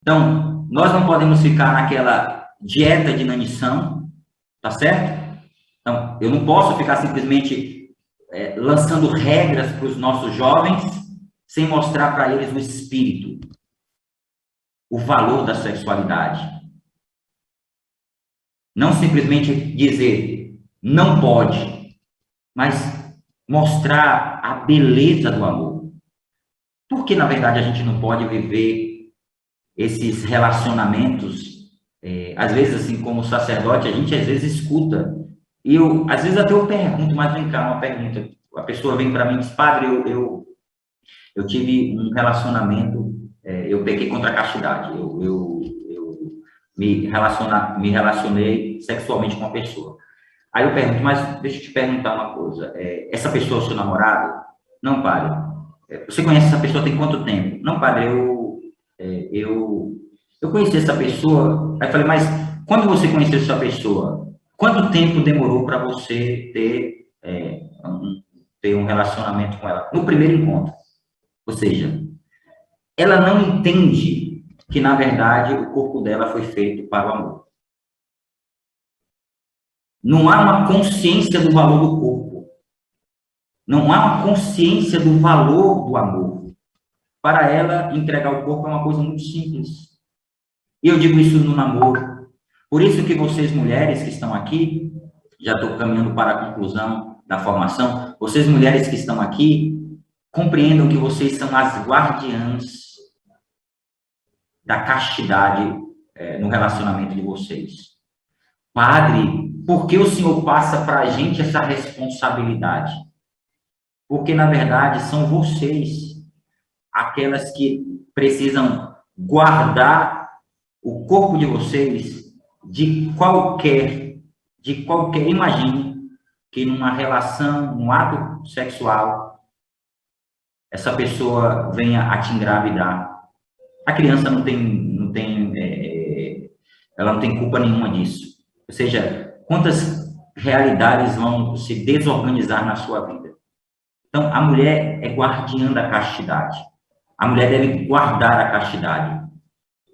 Então, nós não podemos ficar naquela dieta de inanição, tá certo? Então, eu não posso ficar simplesmente lançando regras para os nossos jovens sem mostrar para eles o espírito, o valor da sexualidade. Não simplesmente dizer, não pode, mas mostrar a beleza do amor. Porque, na verdade, a gente não pode viver esses relacionamentos, às vezes, assim, como sacerdote, a gente, às vezes, escuta, e às vezes, até eu pergunto, mas vem cá, uma pergunta, a pessoa vem para mim e diz, padre, eu tive um relacionamento, eu pequei contra a castidade, eu me relacionei sexualmente com uma pessoa. Aí eu pergunto, mas deixa eu te perguntar uma coisa, essa pessoa é o seu namorado? Não, padre. Você conhece essa pessoa tem quanto tempo? Não, padre, eu conheci essa pessoa. Aí eu falei, mas quando você conheceu essa pessoa, quanto tempo demorou para você ter um relacionamento com ela? No primeiro encontro. Ou seja, ela não entende que, na verdade, o corpo dela foi feito para o amor. Não há uma consciência do valor do corpo. Não há uma consciência do valor do amor. Para ela, entregar o corpo é uma coisa muito simples. E eu digo isso no namoro. Por isso que vocês, mulheres que estão aqui, já estou caminhando para a conclusão da formação, vocês, mulheres que estão aqui, compreendam que vocês são as guardiãs da castidade no relacionamento de vocês. Padre, por que o Senhor passa para a gente essa responsabilidade? Porque, na verdade, são vocês aquelas que precisam guardar o corpo de vocês de qualquer, imagine que numa relação, num ato sexual, essa pessoa venha a te engravidar. A criança ela não tem culpa nenhuma disso. Ou seja, quantas realidades vão se desorganizar na sua vida? Então, a mulher é guardiã da castidade. A mulher deve guardar a castidade.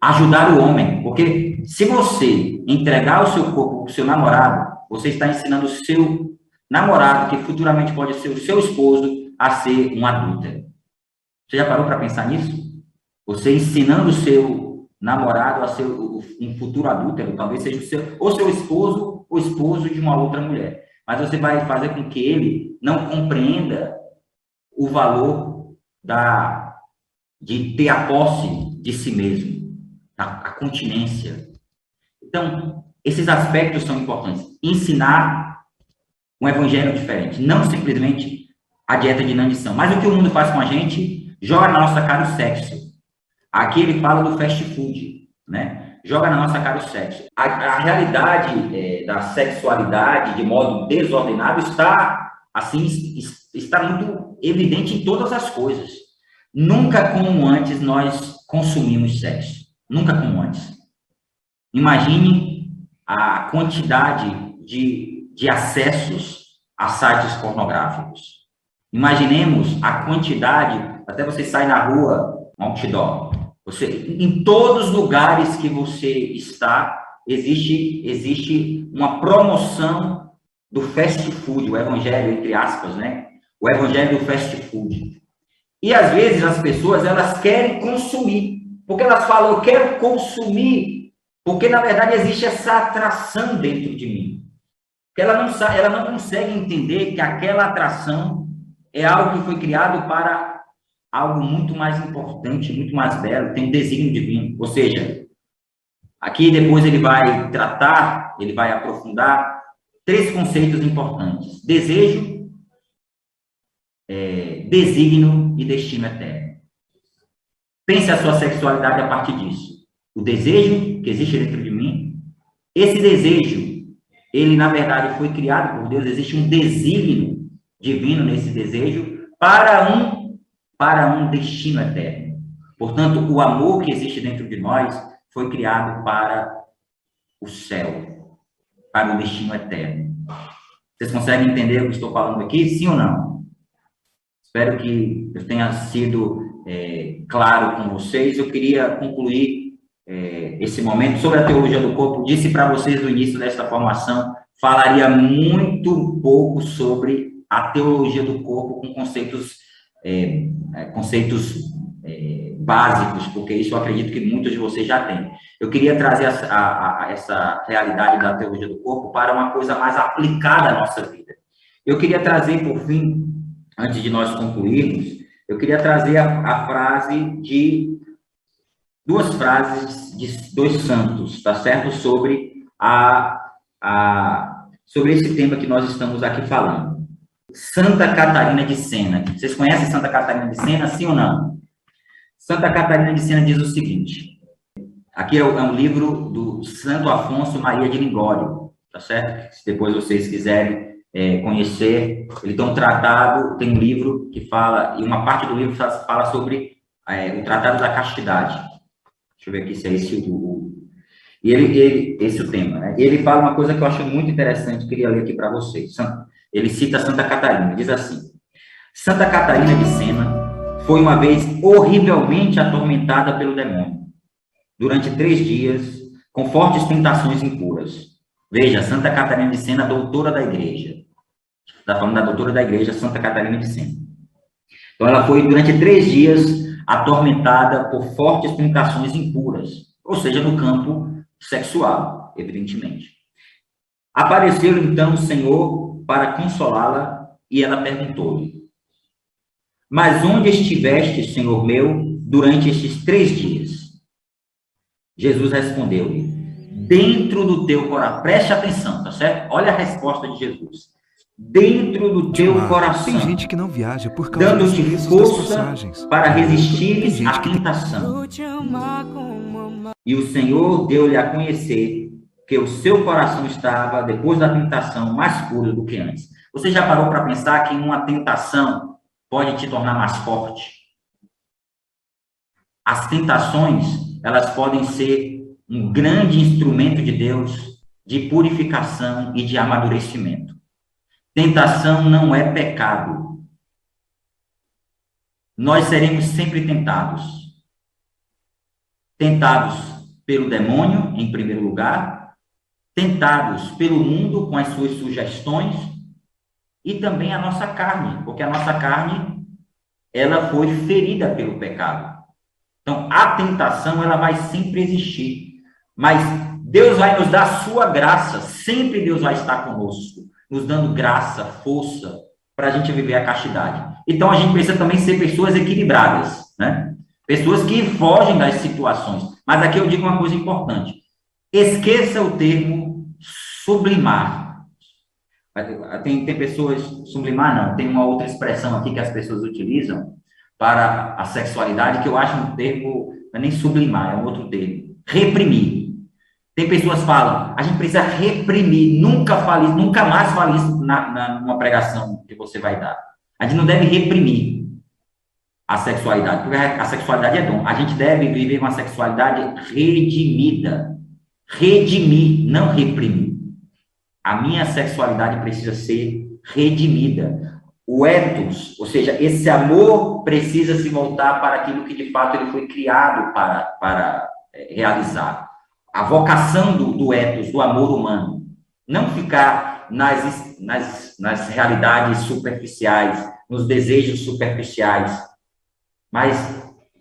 Ajudar o homem, porque se você entregar o seu corpo para o seu namorado, você está ensinando o seu namorado, que futuramente pode ser o seu esposo, a ser um adúltero. Você já parou para pensar nisso? Você ensinando o seu namorado a ser um futuro adúltero, talvez seja ou seu esposo ou esposo de uma outra mulher. Mas você vai fazer com que ele não compreenda o valor de ter a posse de si mesmo, a continência. Então, esses aspectos são importantes. Ensinar um evangelho diferente, não simplesmente a dieta de inanição. Mas o que o mundo faz com a gente? Joga na nossa cara o sexo. Aqui ele fala do fast food, né? Joga na nossa cara o sexo. A realidade da sexualidade de modo desordenado está muito evidente em todas as coisas. Nunca como antes nós consumimos sexo. Nunca como antes. Imagine a quantidade de acessos a sites pornográficos. Imaginemos a quantidade, até você sai na rua, um outdoor. Em todos os lugares que você está, existe uma promoção do fast food, o evangelho, entre aspas, né? O evangelho do fast food. E, às vezes, as pessoas, elas querem consumir. Porque elas falam, eu quero consumir. Porque, na verdade, existe essa atração dentro de mim. Porque ela não consegue entender que aquela atração é algo que foi criado para algo muito mais importante, muito mais belo, tem um desígnio divino. Ou seja, aqui depois ele vai tratar, ele vai aprofundar 3 conceitos importantes. Desejo, desígnio e destino eterno. Pense a sua sexualidade a partir disso. O desejo que existe dentro de mim, esse desejo, ele na verdade foi criado por Deus, existe um desígnio divino nesse desejo para um destino eterno. Portanto, o amor que existe dentro de nós foi criado para o céu, para o destino eterno. Vocês conseguem entender o que estou falando aqui? Sim ou não? Espero que eu tenha sido claro com vocês. Eu queria concluir esse momento, sobre a teologia do corpo, disse para vocês no início desta formação, falaria muito pouco sobre a teologia do corpo com conceitos básicos, porque isso eu acredito que muitos de vocês já têm. Eu queria trazer essa realidade da teologia do corpo para uma coisa mais aplicada à nossa vida. Eu queria trazer, por fim, antes de nós concluirmos, eu queria trazer a frase de duas frases de dois santos, tá certo? Sobre sobre esse tema que nós estamos aqui falando. Santa Catarina de Sena. Vocês conhecem Santa Catarina de Sena, sim ou não? Santa Catarina de Sena diz o seguinte, aqui é um livro do Santo Afonso Maria de Ligório, tá certo? Se depois vocês quiserem conhecer, ele tem um tratado, tem um livro que fala, e uma parte do livro fala sobre o Tratado da Castidade. Deixa eu ver aqui se é esse esse é o tema, né? E ele fala uma coisa que eu acho muito interessante, queria ler aqui para vocês. Ele cita Santa Catarina, diz assim, Santa Catarina de Sena foi uma vez horrivelmente atormentada pelo demônio, durante 3 dias, com fortes tentações impuras. Veja, Santa Catarina de Sena, doutora da igreja. Está falando da doutora da igreja, Santa Catarina de Sena. Então, ela foi, durante 3 dias, atormentada por fortes tentações impuras, ou seja, no campo sexual, evidentemente. Apareceu, então, o Senhor para consolá-la, e ela perguntou-lhe, mas onde estiveste, Senhor meu, durante estes 3 dias? Jesus respondeu-lhe, dentro do teu coração, preste atenção, tá certo? Olha a resposta de Jesus. Dentro do teu coração, tem gente que não viaja por causa dando-te força para resistires à tentação. E o Senhor deu-lhe a conhecer que o seu coração estava, depois da tentação, mais puro do que antes. Você já parou para pensar que uma tentação pode te tornar mais forte? As tentações, elas podem ser um grande instrumento de Deus de purificação e de amadurecimento. Tentação não é pecado. Nós seremos sempre tentados. Tentados pelo demônio, em primeiro lugar, tentados pelo mundo com as suas sugestões e também a nossa carne, porque a nossa carne, ela foi ferida pelo pecado. Então, a tentação, ela vai sempre existir, mas Deus vai nos dar a sua graça, sempre Deus vai estar conosco, nos dando graça, força, para a gente viver a castidade. Então, a gente precisa também ser pessoas equilibradas, né? Pessoas que fogem das situações. Mas aqui eu digo uma coisa importante. Esqueça o termo sublimar. Tem pessoas, sublimar não, tem uma outra expressão aqui que as pessoas utilizam para a sexualidade, que eu acho um termo, não é nem sublimar, é um outro termo. Reprimir. Tem pessoas que falam, a gente precisa reprimir, nunca mais fale isso numa pregação que você vai dar. A gente não deve reprimir a sexualidade, porque a sexualidade é dom. A gente deve viver uma sexualidade redimida. Redimir, não reprimir. A minha sexualidade precisa ser redimida. O ethos, ou seja, esse amor precisa se voltar para aquilo que de fato ele foi criado para realizar. A vocação do ethos, do amor humano. Não ficar nas realidades superficiais, nos desejos superficiais, mas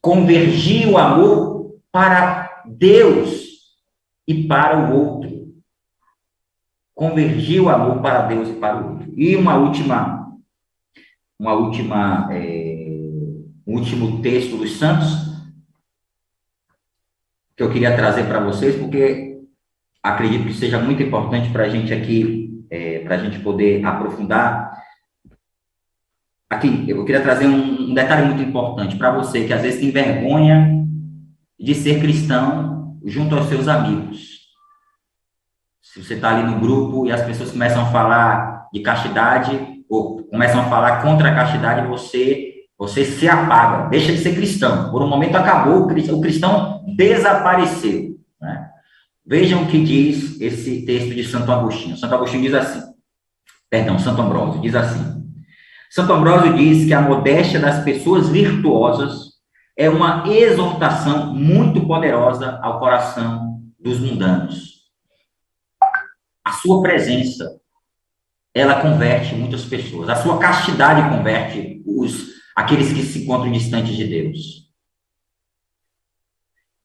convergir o amor para Deus e para o outro. Convergir o amor para Deus e para o outro. E um último texto dos santos, que eu queria trazer para vocês, porque acredito que seja muito importante para a gente aqui, para a gente poder aprofundar. Aqui, eu queria trazer um detalhe muito importante para você, que às vezes tem vergonha de ser cristão junto aos seus amigos. Se você está ali no grupo e as pessoas começam a falar de castidade, ou começam a falar contra a castidade, você se apaga, deixa de ser cristão. Por um momento acabou, o cristão desapareceu. Né? Vejam o que diz esse texto de Santo Agostinho. Santo Agostinho diz assim, Santo Ambrósio diz assim, Santo Ambrósio diz que a modéstia das pessoas virtuosas é uma exortação muito poderosa ao coração dos mundanos. A sua presença, ela converte muitas pessoas. A sua castidade converte aqueles que se encontram distantes de Deus.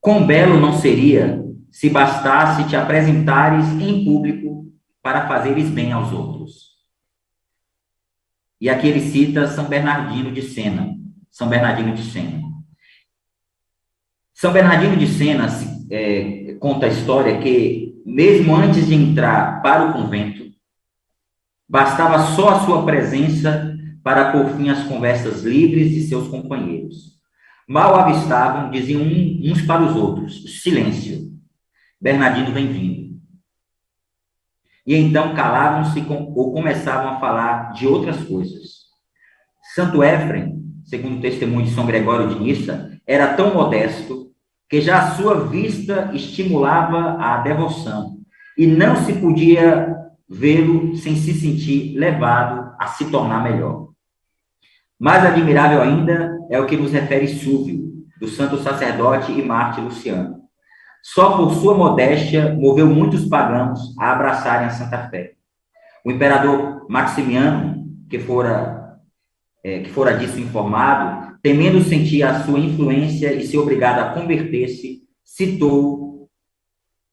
Quão belo não seria se bastasse te apresentares em público para fazeres bem aos outros. E aqui ele cita São Bernardino de Sena. São Bernardino de Sena. São Bernardino de Sena conta a história que, mesmo antes de entrar para o convento, bastava só a sua presença para pôr fim às conversas livres de seus companheiros. Mal avistavam, diziam uns para os outros: silêncio, Bernardino vem vindo. E então calavam-se ou começavam a falar de outras coisas. Santo Éfrem, segundo o testemunho de São Gregório de Nissa, era tão modesto que já a sua vista estimulava a devoção e não se podia vê-lo sem se sentir levado a se tornar melhor. Mais admirável ainda é o que nos refere Súvio, do santo sacerdote e mártir Luciano. Só por sua modéstia moveu muitos pagãos a abraçarem a Santa Fé. O imperador Maximiano, que fora disso informado, temendo sentir a sua influência e ser obrigado a converter-se, citou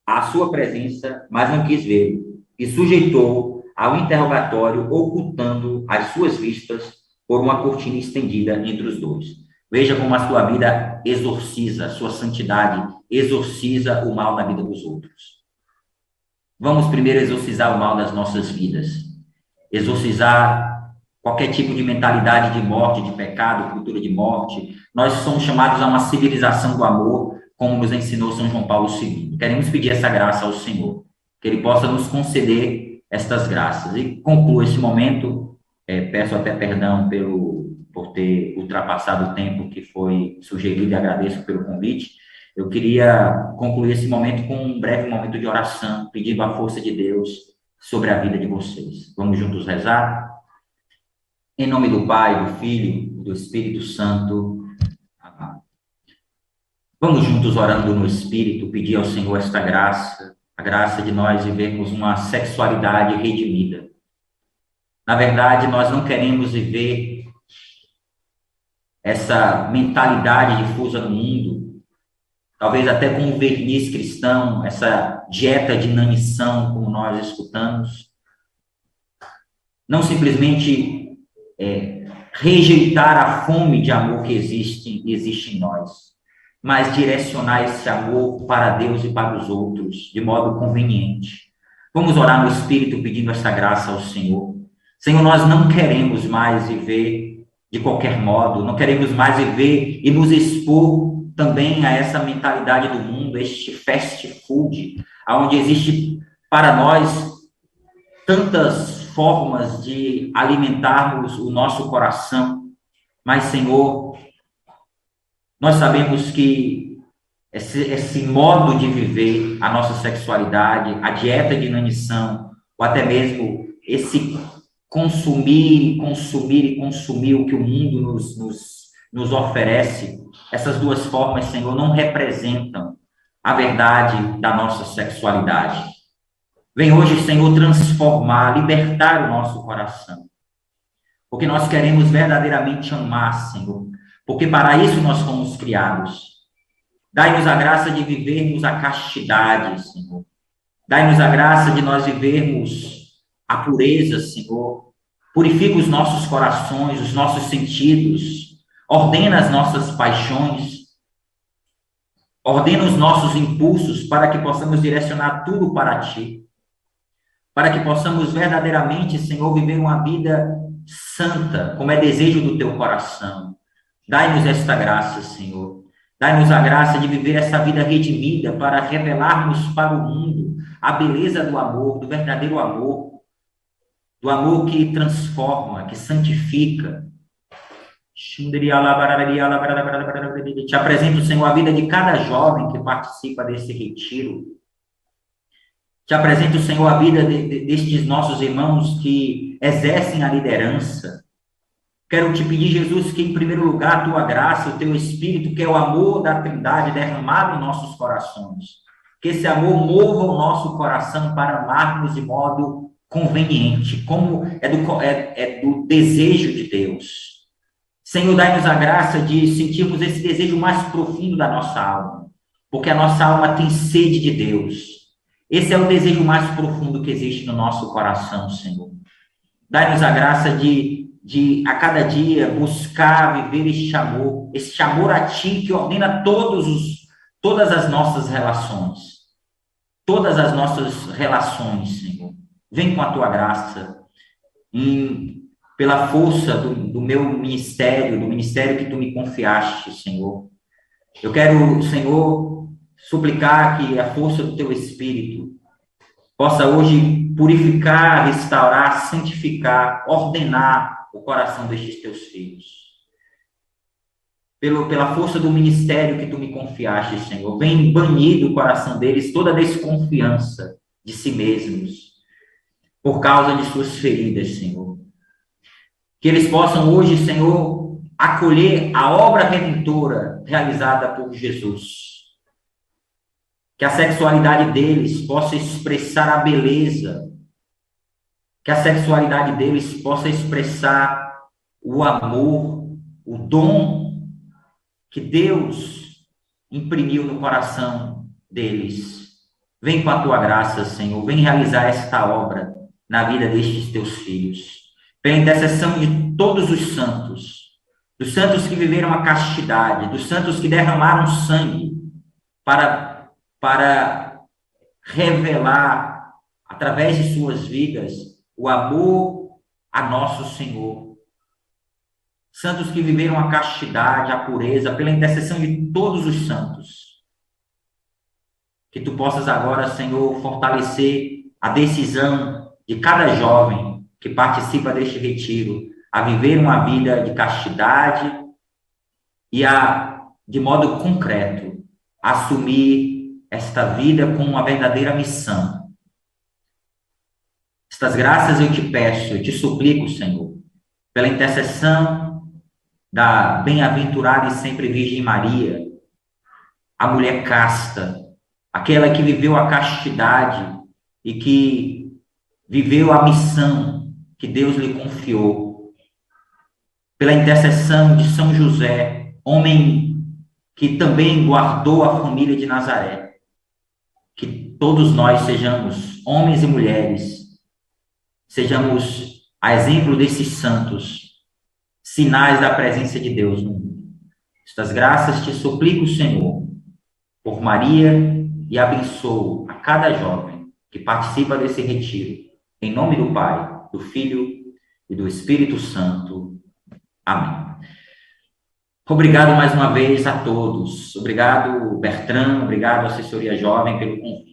a sua presença, mas não quis vê-lo, e sujeitou ao interrogatório, ocultando as suas vistas por uma cortina estendida entre os dois. Veja como a sua vida exorciza, a sua santidade exorciza o mal na vida dos outros. Vamos primeiro exorcizar o mal das nossas vidas. Exorcizar qualquer tipo de mentalidade de morte, de pecado, cultura de morte. Nós somos chamados a uma civilização do amor, como nos ensinou São João Paulo II. Queremos pedir essa graça ao Senhor, que Ele possa nos conceder estas graças. E concluo esse momento, peço até perdão por ter ultrapassado o tempo que foi sugerido e agradeço pelo convite. Eu queria concluir esse momento com um breve momento de oração, pedindo a força de Deus sobre a vida de vocês. Vamos juntos rezar? Em nome do Pai, do Filho e do Espírito Santo. Amém. Vamos juntos orando no Espírito, pedir ao Senhor esta graça, a graça de nós vivermos uma sexualidade redimida. Na verdade, nós não queremos viver essa mentalidade difusa no mundo, talvez até com um verniz cristão, essa dieta de inanição, como nós escutamos. Não simplesmente rejeitar a fome de amor que existe em nós, mas direcionar esse amor para Deus e para os outros, de modo conveniente. Vamos orar no Espírito pedindo essa graça ao Senhor. Senhor, nós não queremos mais viver de qualquer modo, não queremos mais viver e nos expor também a essa mentalidade do mundo, este fast food, onde existe para nós tantas formas de alimentarmos o nosso coração. Mas, Senhor, nós sabemos que esse modo de viver a nossa sexualidade, a dieta de inanição, ou até mesmo esse consumir o que o mundo nos oferece, essas duas formas, Senhor, não representam a verdade da nossa sexualidade. Vem hoje, Senhor, transformar, libertar o nosso coração, porque nós queremos verdadeiramente amar, Senhor, porque para isso nós fomos criados. Dai-nos a graça de vivermos a castidade, Senhor. Dai-nos a graça de nós vivermos a pureza, Senhor. Purifica os nossos corações, os nossos sentidos. Ordena as nossas paixões. Ordena os nossos impulsos para que possamos direcionar tudo para Ti. Para que possamos verdadeiramente, Senhor, viver uma vida santa, como é desejo do Teu coração. Dai-nos esta graça, Senhor. Dai-nos a graça de viver essa vida redimida para revelarmos para o mundo a beleza do amor, do verdadeiro amor, do amor que transforma, que santifica. Te apresento, Senhor, a vida de cada jovem que participa desse retiro. Te apresento, Senhor, a vida destes nossos irmãos que exercem a liderança. Quero te pedir, Jesus, que em primeiro lugar a tua graça, o teu Espírito, que é o amor da Trindade derramado em nossos corações. Que esse amor mova o nosso coração para amarmos de modo conveniente, como é do desejo de Deus. Senhor, dai-nos a graça de sentirmos esse desejo mais profundo da nossa alma, porque a nossa alma tem sede de Deus. Esse é o desejo mais profundo que existe no nosso coração, Senhor. Dai-nos a graça de a cada dia buscar viver este amor a Ti que ordena todas as nossas relações, Senhor. Vem com a Tua graça, pela força do meu ministério, do ministério que Tu me confiaste, Senhor. Eu quero, Senhor, suplicar que a força do Teu Espírito possa hoje purificar, restaurar, santificar, ordenar o coração destes Teus filhos. Pela força do ministério que Tu me confiaste, Senhor, vem banir do coração deles toda desconfiança de si mesmos, por causa de suas feridas, Senhor. Que eles possam hoje, Senhor, acolher a obra redentora realizada por Jesus. Que a sexualidade deles possa expressar a beleza. Que a sexualidade deles possa expressar o amor, o dom que Deus imprimiu no coração deles. Vem com a tua graça, Senhor. Vem realizar esta obra na vida destes teus filhos. Pela intercessão de todos os santos, dos santos que viveram a castidade, dos santos que derramaram sangue para revelar, através de suas vidas, o amor a nosso Senhor. Santos que viveram a castidade, a pureza, pela intercessão de todos os santos. Que tu possas agora, Senhor, fortalecer a decisão de cada jovem que participa deste retiro, a viver uma vida de castidade e de modo concreto, assumir esta vida como uma verdadeira missão. Estas graças eu te peço, eu te suplico, Senhor, pela intercessão da bem-aventurada e sempre Virgem Maria, a mulher casta, aquela que viveu a castidade e que viveu a missão que Deus lhe confiou. Pela intercessão de São José, homem que também guardou a família de Nazaré. Que todos nós sejamos, homens e mulheres, sejamos a exemplo desses santos, sinais da presença de Deus no mundo. Estas graças te suplico, Senhor, por Maria, e abençoo a cada jovem que participa desse retiro. Em nome do Pai, do Filho e do Espírito Santo. Amém. Obrigado mais uma vez a todos. Obrigado, Bertrand. Obrigado, Assessoria Jovem, pelo convite.